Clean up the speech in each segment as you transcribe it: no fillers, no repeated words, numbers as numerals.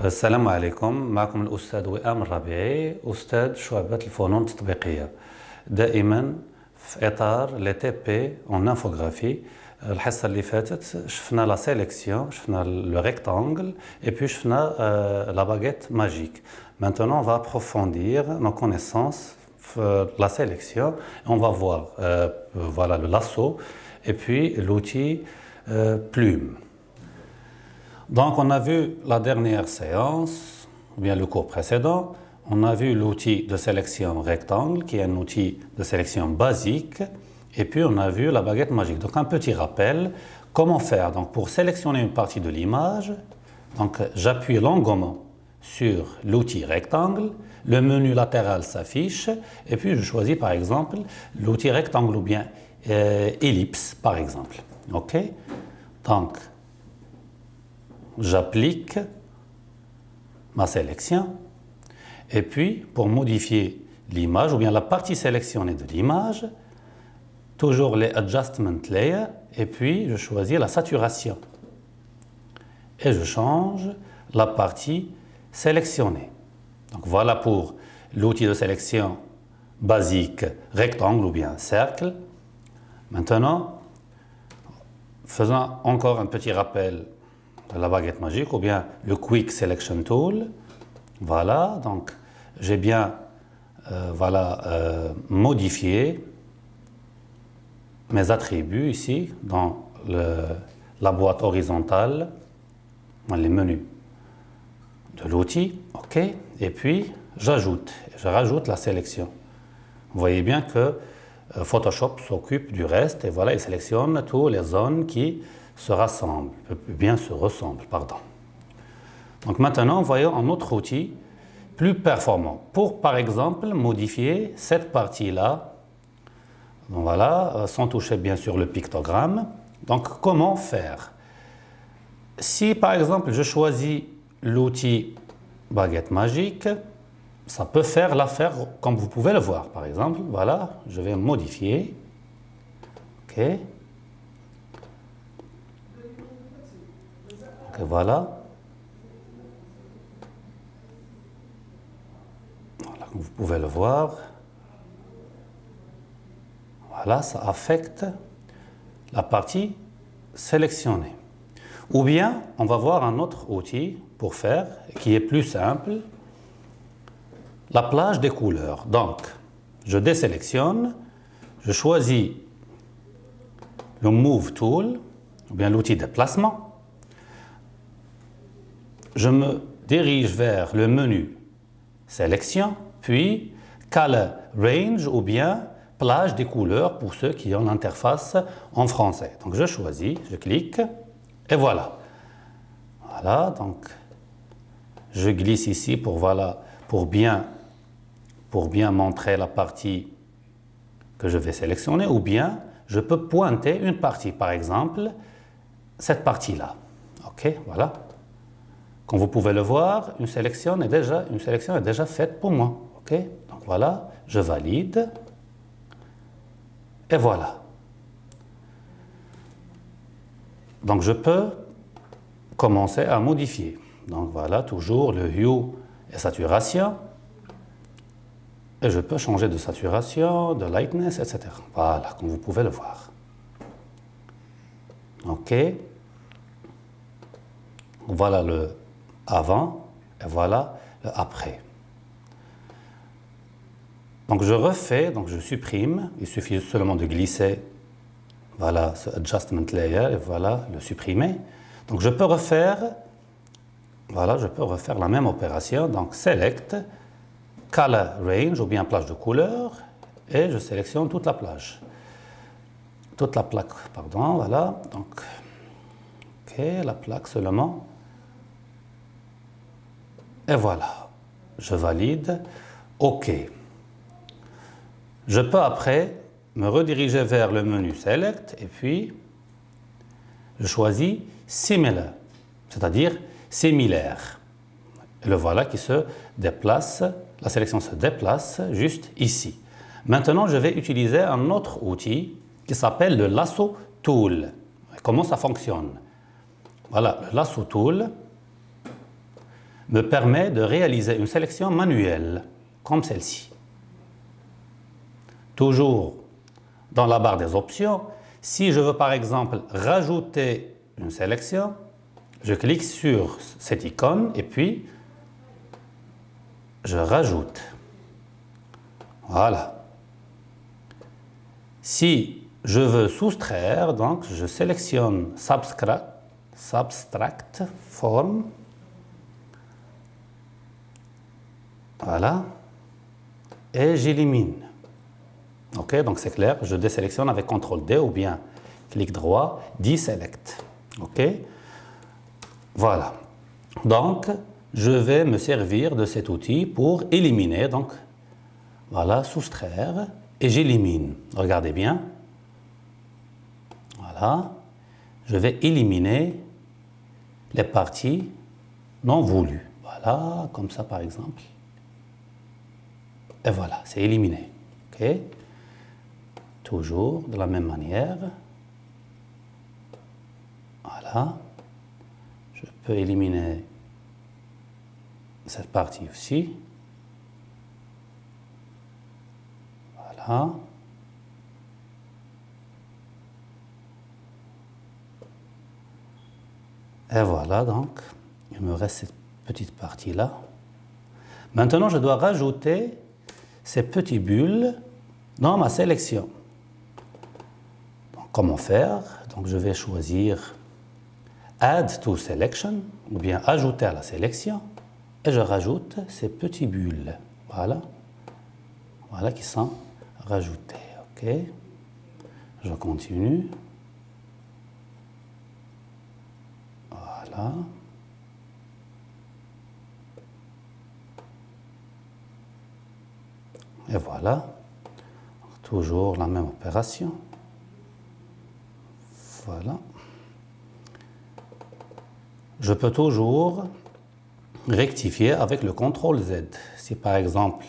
السلام عليكم. معكم الأستاذ وئام الربيعي، أستاذ شعبة الفنون التطبيقية. دائما في إطار لي تي بي اون انفوغرافي. الحصة اللي فاتت شفنا لا سيليكسيون، شفنا لو ريكتانجل اي بي شفنا لا باغيت ماجيك. Maintenant, on va approfondir nos connaissances la sélection. On va voir voilà, le lasso et puis l'outil plume. Donc, on a vu la dernière séance, ou bien le cours précédent, on a vu l'outil de sélection rectangle, qui est un outil de sélection basique, et puis on a vu la baguette magique. Donc, un petit rappel, comment faire donc, pour sélectionner une partie de l'image. Donc, j'appuie longuement sur l'outil rectangle, le menu latéral s'affiche, et puis je choisis par exemple l'outil rectangle ou bien ellipse, par exemple. OK? Donc, j'applique ma sélection et puis pour modifier l'image ou bien la partie sélectionnée de l'image, toujours les adjustment layers et puis je choisis la saturation et je change la partie sélectionnée. Donc voilà pour l'outil de sélection basique rectangle ou bien cercle. Maintenant, faisons encore un petit rappel de la baguette magique ou bien le Quick Selection Tool. Voilà, donc j'ai bien modifié mes attributs ici dans la boîte horizontale, dans les menus de l'outil. OK, et puis je rajoute la sélection. Vous voyez bien que Photoshop s'occupe du reste et voilà, il sélectionne toutes les zones qui se ressemblent. Pardon. Donc maintenant, voyons un autre outil plus performant pour, par exemple, modifier cette partie-là. Voilà, sans toucher bien sûr le pictogramme. Donc, comment faire? Si, par exemple, je choisis l'outil baguette magique, ça peut faire l'affaire comme vous pouvez le voir. Par exemple, voilà, je vais modifier. OK. Et voilà. Voilà, comme vous pouvez le voir. Voilà, ça affecte la partie sélectionnée. Ou bien, on va voir un autre outil pour faire, qui est plus simple, la plage des couleurs. Donc, je désélectionne, je choisis le Move Tool, ou bien l'outil de déplacement. Je me dirige vers le menu Sélection, puis Color Range ou bien Plage des couleurs pour ceux qui ont l'interface en français. Donc je choisis, je clique et voilà. Voilà, donc je glisse ici pour bien montrer la partie que je vais sélectionner ou bien je peux pointer une partie, par exemple cette partie-là. OK, voilà. Comme vous pouvez le voir, une sélection est déjà faite pour moi. OK? Donc voilà, je valide. Et voilà. Donc je peux commencer à modifier. Donc voilà, toujours le hue et saturation. Et je peux changer de saturation, de lightness, etc. Voilà, comme vous pouvez le voir. OK? Voilà le avant et voilà le après. Donc je refais, donc je supprime, il suffit seulement de glisser, voilà ce adjustment layer et voilà le supprimer. Donc je peux refaire, voilà, je peux refaire la même opération, donc select, color range ou bien plage de couleur et je sélectionne toute la plage. Toute la plaque, pardon, voilà, donc, OK, la plaque seulement. Et voilà, je valide, OK. Je peux après me rediriger vers le menu Select et puis je choisis Similar, c'est-à-dire similaire. Et le voilà qui se déplace, la sélection se déplace juste ici. Maintenant, je vais utiliser un autre outil qui s'appelle le Lasso Tool. Comment ça fonctionne? Voilà, le Lasso Tool. me permet de réaliser une sélection manuelle, comme celle-ci. Toujours dans la barre des options, si je veux par exemple rajouter une sélection, je clique sur cette icône et puis je rajoute. Voilà. Si je veux soustraire, donc je sélectionne Subtract Form. Voilà. Et j'élimine. Ok, donc c'est clair, je désélectionne avec CTRL-D ou bien clic droit, Deselect. Ok. Voilà. Donc, je vais me servir de cet outil pour éliminer. Donc, voilà, soustraire. Et j'élimine. Regardez bien. Voilà. Je vais éliminer les parties non voulues. Voilà, comme ça par exemple. Et voilà, c'est éliminé. OK. Toujours de la même manière. Voilà. Je peux éliminer cette partie aussi. Voilà. Et voilà, donc, il me reste cette petite partie-là. Maintenant, je dois rajouter ces petites bulles dans ma sélection. Donc, comment faire? Donc, je vais choisir Add to Selection, ou bien ajouter à la sélection, et je rajoute ces petites bulles. Voilà. Voilà qui sont rajoutées. OK. Je continue. Voilà. Et voilà. Toujours la même opération. Voilà. Je peux toujours rectifier avec le CTRL Z. Si par exemple,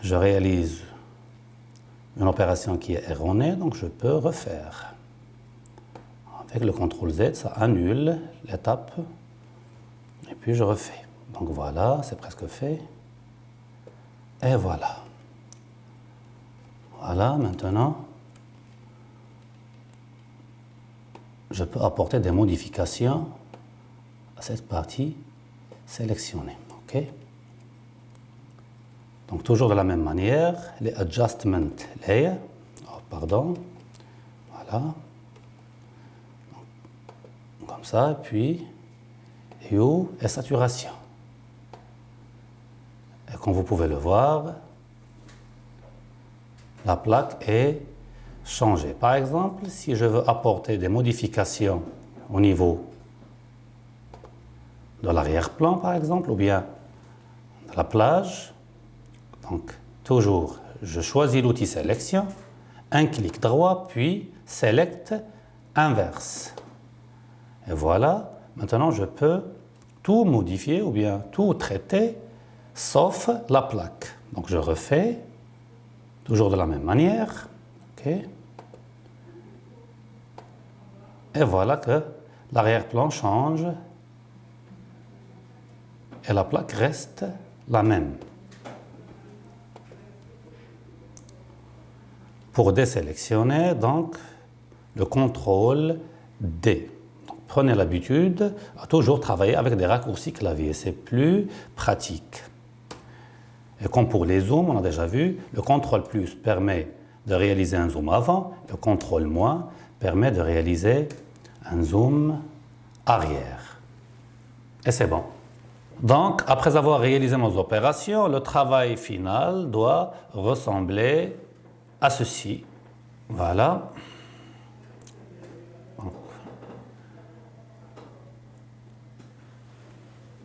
je réalise une opération qui est erronée, donc je peux refaire. Avec le CTRL Z, ça annule l'étape et puis je refais. Donc voilà, c'est presque fait. Et voilà. Voilà, maintenant, je peux apporter des modifications à cette partie sélectionnée. OK? Donc toujours de la même manière, les Adjustment Layer, oh, pardon, voilà, comme ça, puis Hue et Saturation. Et comme vous pouvez le voir, la plaque est changée. Par exemple, si je veux apporter des modifications au niveau de l'arrière-plan, par exemple, ou bien de la plage, donc toujours, je choisis l'outil Sélection, un clic droit, puis Select Inverse. Et voilà, maintenant je peux tout modifier ou bien tout traiter, sauf la plaque. Donc je refais, toujours de la même manière. Okay. Et voilà que l'arrière-plan change et la plaque reste la même. Pour désélectionner, donc, le CTRL D. Donc, prenez l'habitude à toujours travailler avec des raccourcis clavier, c'est plus pratique. Et comme pour les zooms, on a déjà vu, le CTRL plus permet de réaliser un zoom avant, le CTRL moins permet de réaliser un zoom arrière. Et c'est bon. Donc, après avoir réalisé nos opérations, le travail final doit ressembler à ceci. Voilà.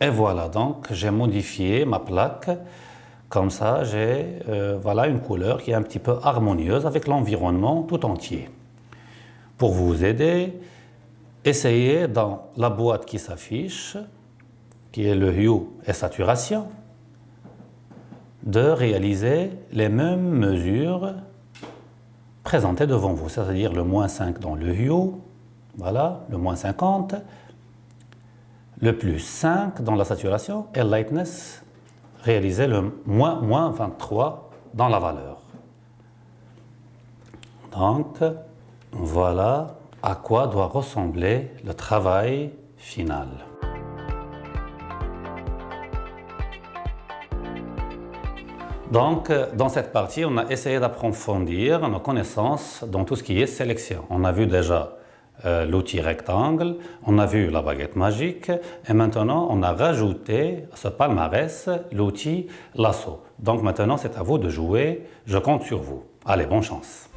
Et voilà, donc j'ai modifié ma plaque. Comme ça, j'ai voilà, une couleur qui est un petit peu harmonieuse avec l'environnement tout entier. Pour vous aider, essayez dans la boîte qui s'affiche, qui est le Hue et Saturation, de réaliser les mêmes mesures présentées devant vous, c'est-à-dire le -5 dans le Hue, voilà, le -50, le plus 5 dans la saturation et lightness réalisait le moins 23 dans la valeur. Donc, voilà à quoi doit ressembler le travail final. Donc, dans cette partie, on a essayé d'approfondir nos connaissances dans tout ce qui est sélection. On a vu déjà l'outil rectangle, on a vu la baguette magique et maintenant on a rajouté à ce palmarès l'outil lasso. Donc maintenant c'est à vous de jouer, je compte sur vous. Allez, bonne chance.